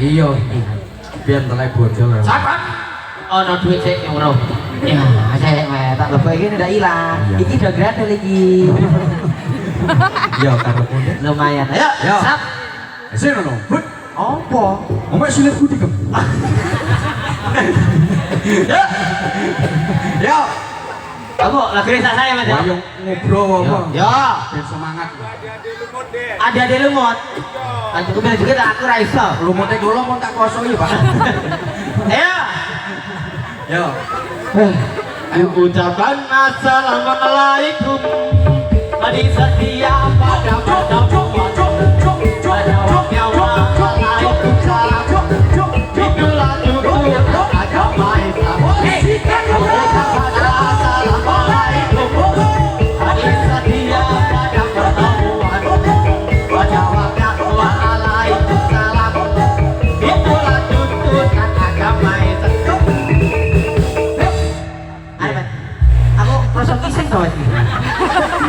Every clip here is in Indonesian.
Iya. Biar telek bojo lho. Sabar. Ono duit sik ora. Ya, saya tak lupa ini udah hilang. Iki udah gratis lagi. Iya, karepmu deh. Lumayan. Ayo, sap. Sini no. Hut. Apa? Omek silit ku dikem. Ya. Ya. Kamu lagi risak saya Mas. Ayo ngobrol apa? Ya. Biar semangat. Ada lumut. Aku bilang juga tak aku ra iso. Lumute kula mau tak kosongi, Pak. Ayo. Yo. Ucapkan assalamualaikum. Mari setia pada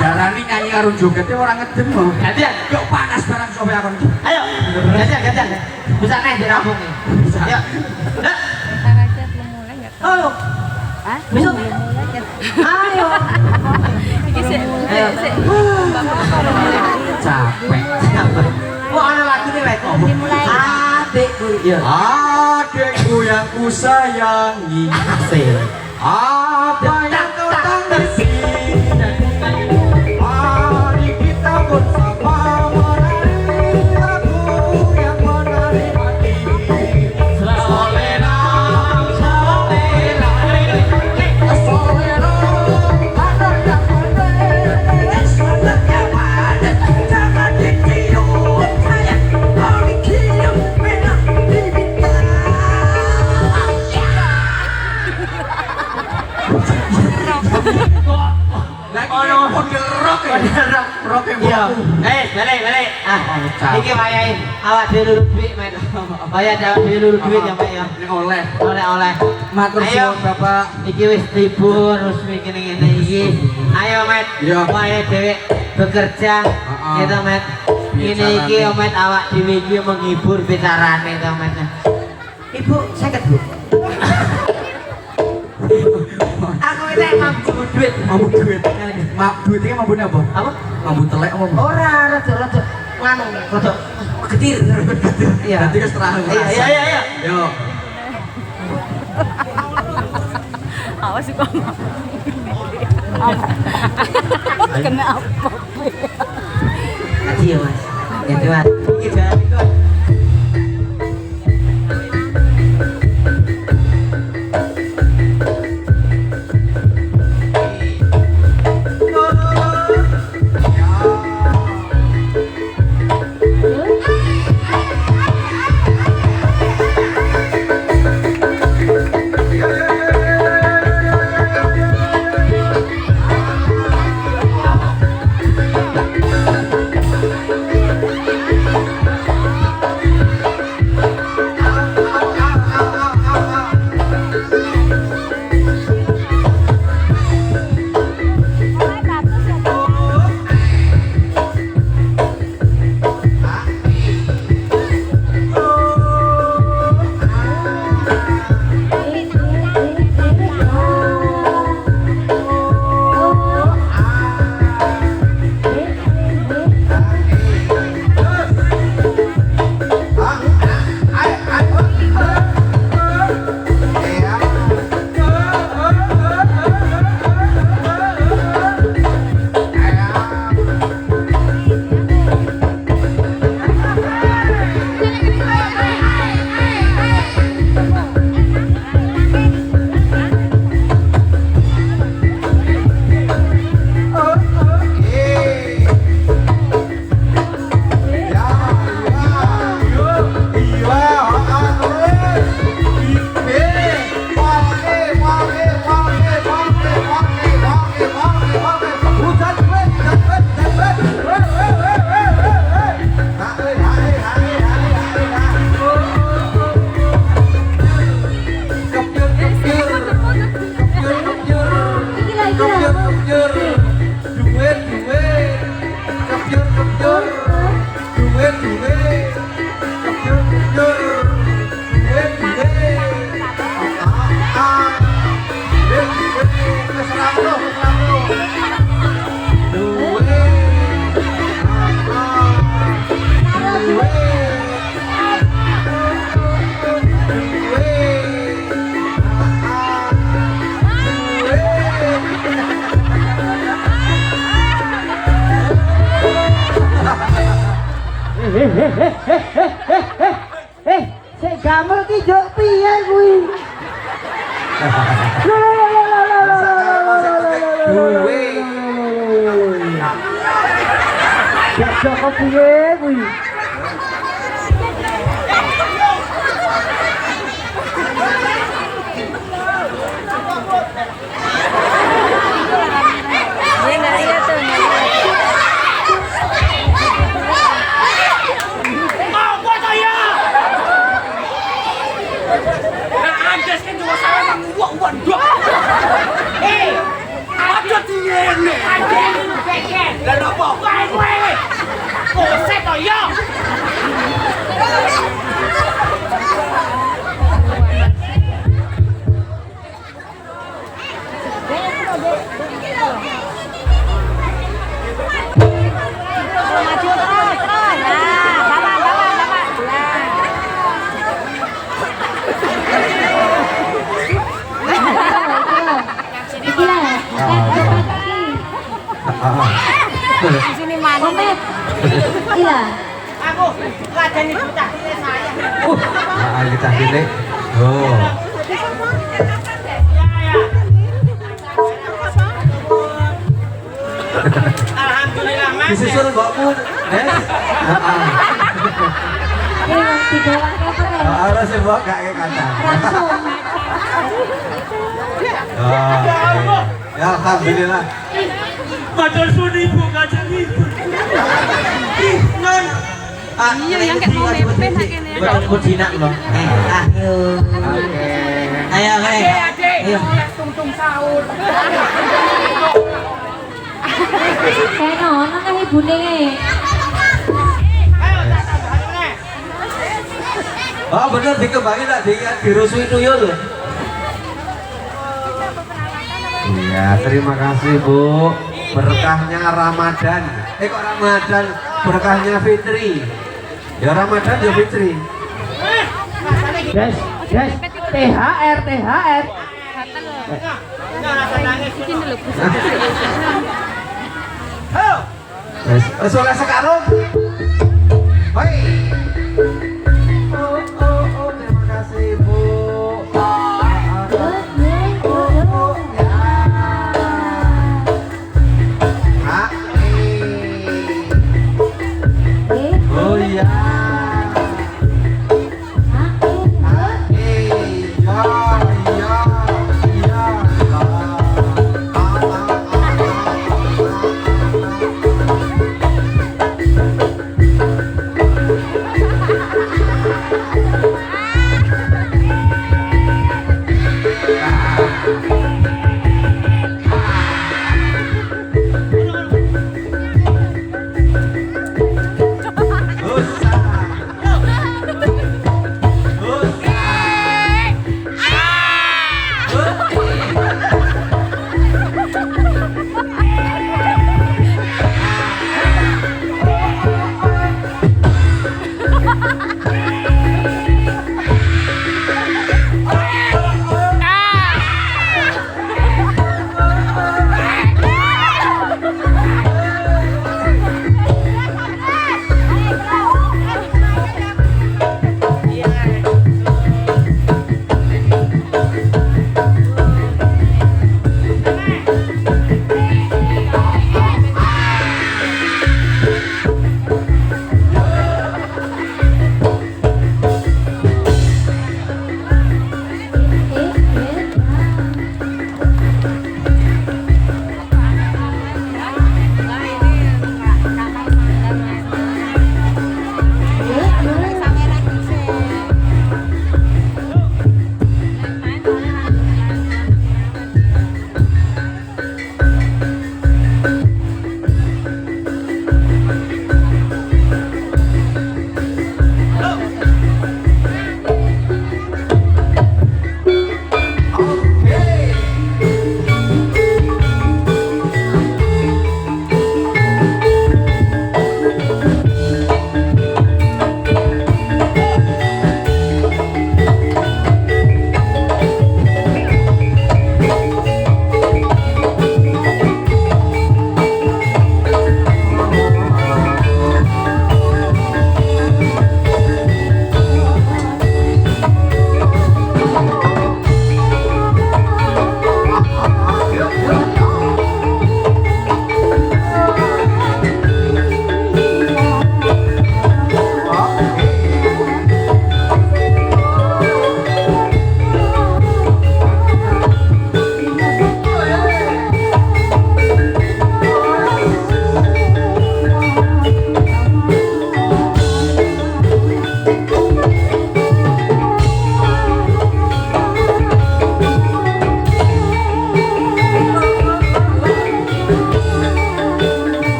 Darani nyanyi karo jogetnya orang ngeden kok. gantian. Kok panas barang sope aku. Ayo, gantian. Bisa naik di rambung nih. Ayo. Tarajat belum mulai nggak? Oh, Hah? Besok. Belum mulai kan? ayo. Ayo. Bapak kalau mulai. Capek. Mau ada lagi nih, Wek. Dimulai. Adikku. Iya. Adikku yang ku sayangi. Asik. Apa yang kau tangisi? Mari kita bersama menari lagu yang menarik hati. Solena, solena, solena, ada yang padat, ada yang padat, jangan dicium sayang, mari cium merah di bintang. Model rock ya? Rock yang Iya. baku. Balik. Capek. Iki wayahe awak dhewe lurus duit, men. Bayar awak dhewe lurus duit ya, Pak ya. Ini oleh. Oleh. Matur Ayo. suwun Bapak. Iki wis libur, wis ngene iki. Ayo, Met. Iya. Wayahe dhewe bekerja. Heeh. Gitu, Met. Ini iki, Met, awak dhewe iki menghibur bicarane to, Met. Ibu, sakit, Bu. Aku ini mampu duit. Mampu duit. Duitnya mampu apa? Apa? Mampu telek apa? Ora, rada nganu, rada getir. Iya. Nanti ke setelah Iya. Yo. Awas kok. Kena apa? Iya, Mas. Ya, Tuhan. Iki jalan iki. Sik gamel ki jok piye kuwi? Duwe. Jok piye kuwi? Dia nggak lihat tuh, nggak lihat. Apa saya? Nah, andes kan cuma salah nang uang dok. Aja diene. Lah napa? Kowe. Koset to ya. Maju terus. Nah, bapak. Di sini mana? Iya. Aku ladani bocah ini saya. Kita ini. Oh. Alhamdulillah Mas. Disusul mbokmu. Ini di bawah apa ya? Harus mbok gak kayak kata. Langsung. Oh. Ya alhamdulillah. Padahal suni ibu kacang ibu. Non. Iya yang kayak mau mepet nak kene. Betul kudinak loh. Ayo. Oke. Ayo, ayo. Tung sahur. Keno, nang ibune. Oh bener dikembangin tak dirusui tuyul loh. Iya terima kasih Bu. Berkahnya Ramadan. Kok Ramadan? Berkahnya Fitri. Ya Ramadan ya Fitri. Guys. THR. Sini dulu. Wes oleh sekarung. Hoi.